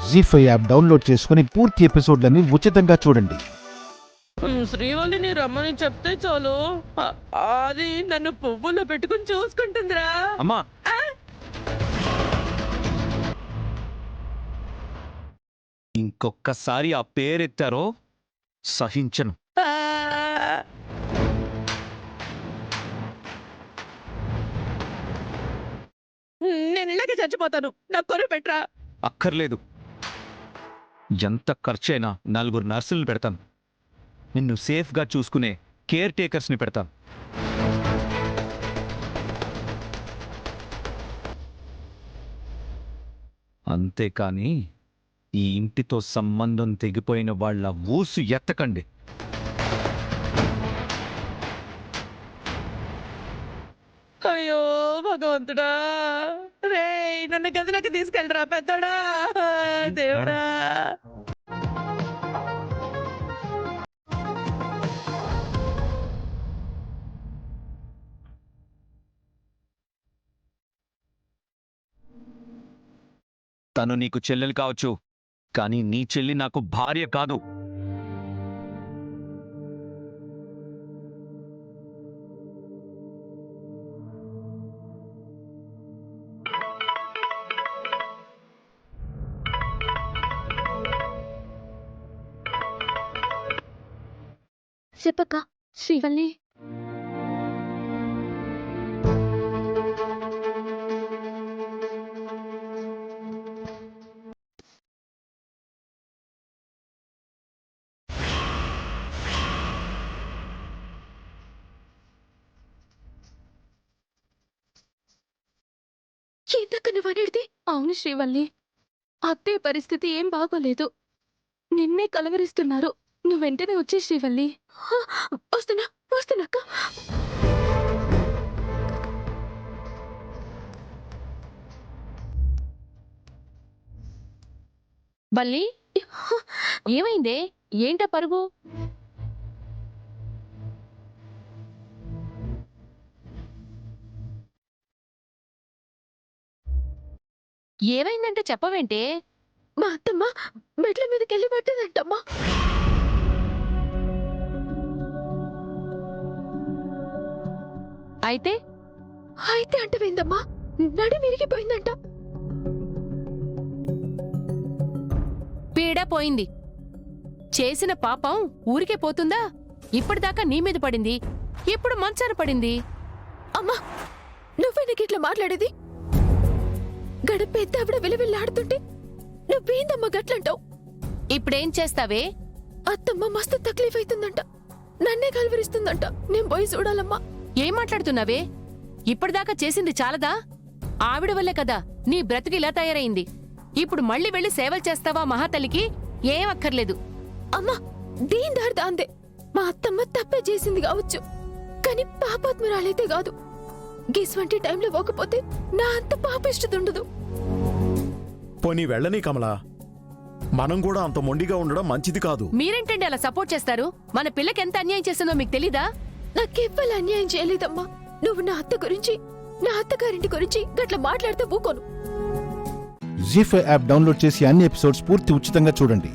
జీ5 app download చేసుకుని పూర్తి ఎపిసోడ్లని ఉచితంగా చూడండి. శ్రీవల్లిని రమ్మని చెప్తే చాలు, అది నన్ను పువ్వులో పెట్టుకుని చూసుకుంటుందిరా. అమ్మా, ఇంకొక్కసారి ఆ పేరెత్తారో సహించను. నేను ఇలాగే చచ్చిపోతాను, నాకు కొని పెట్టరా. అక్కర్లేదు, ఎంత ఖర్చైనా 4 నర్సులను పెడతాను. నిన్ను సేఫ్గా చూసుకునే కేర్ టేకర్స్ని పెడతాను. అంతేకాని ఈ ఇంటితో సంబంధం తెగిపోయిన వాళ్ళ ఊసు ఎత్తకండి. అయ్యో భగవంతుడా, రే నన్ను గదిలోకి తీసుకెళ్ళరా పెద్దోడా, దేవుడా. తను నీకు చెల్లెలు కావచ్చు, కానీ నీ చెల్లి నాకు భార్య కాదు. చెప్పక్క. శ్రీవల్లి ఏంటక్క నువ్వనేది? అవును శ్రీవల్లి, అత్తయ్య పరిస్థితి ఏం బాగోలేదు. నిన్నే కలవరిస్తున్నారు. నువ్వు వెంటనే వచ్చే శ్రీవల్లి. వస్తున్నా వస్తున్నాక్క. బల్లి, ఏమైందే? ఏంటా పరుగు? ఏమైందంటే చెప్పవేంటే? మా అత్తమ్మ మెట్ల మీదకి వెళ్ళి పట్టిందంటమ్మా. అయితే అయితే అంటవేందమ్మా, నడి విరిగిపోయిందంట. పీడ పోయింది. చేసిన పాపం ఊరికే పోతుందా? ఇప్పటిదాకా నీ మీద పడింది, ఇప్పుడు మంచాన పడింది. అమ్మా, నువ్వెనకి ఇట్లా మాట్లాడేది? గడపెద్ద ఆవిడ విలవిల్లాడుతుంటే నువ్వేందమ్మా గట్లంటావు? ఇప్పుడేం చేస్తావే? అత్తమ్మ మస్తు తక్లీఫ్ అవుతుందంట, నన్నే కలవరిస్తుందంట. నేను పోయి చూడాలమ్మా. ఏం మాట్లాడుతున్నావే? ఇప్పటిదాకా చేసింది చాలదా? ఆవిడ వల్లే కదా నీ బ్రతుకు ఇలా తయారైంది. ఇప్పుడు మళ్ళీ వెళ్ళి సేవలు చేస్తావా మహాతల్లికి? ఏం అక్కర్లేదు. అమ్మా, దీని దారి దాందే. మా అత్తమ్మ తప్పే చేసింది కావచ్చు, కానీ పాపాత్మరాలైతే కాదు. గిస్వంటి టైంలో పోకపోతే నా అంత పాపిష్టదుండదు. పోనీ వెళ్ళని కమలా, మనం కూడా అంత మొండిగా ఉండడం మంచిది కాదు. మీరేంటండి అలా సపోర్ట్ చేస్తారు? మన పిల్లకి ఎంత అన్యాయం చేసిందో మీకు తెలీదా? నాకెవ్వరు అన్యాయం చేయలేదమ్మా. నువ్వు నా అత్త గురించి, నా అత్తగారింటి గురించి గట్ల మాట్లాడితే ఊకోను. జీ5 యాప్ డౌన్లోడ్ చేసి అన్ని ఎపిసోడ్స్ పూర్తి ఉచితంగా చూడండి.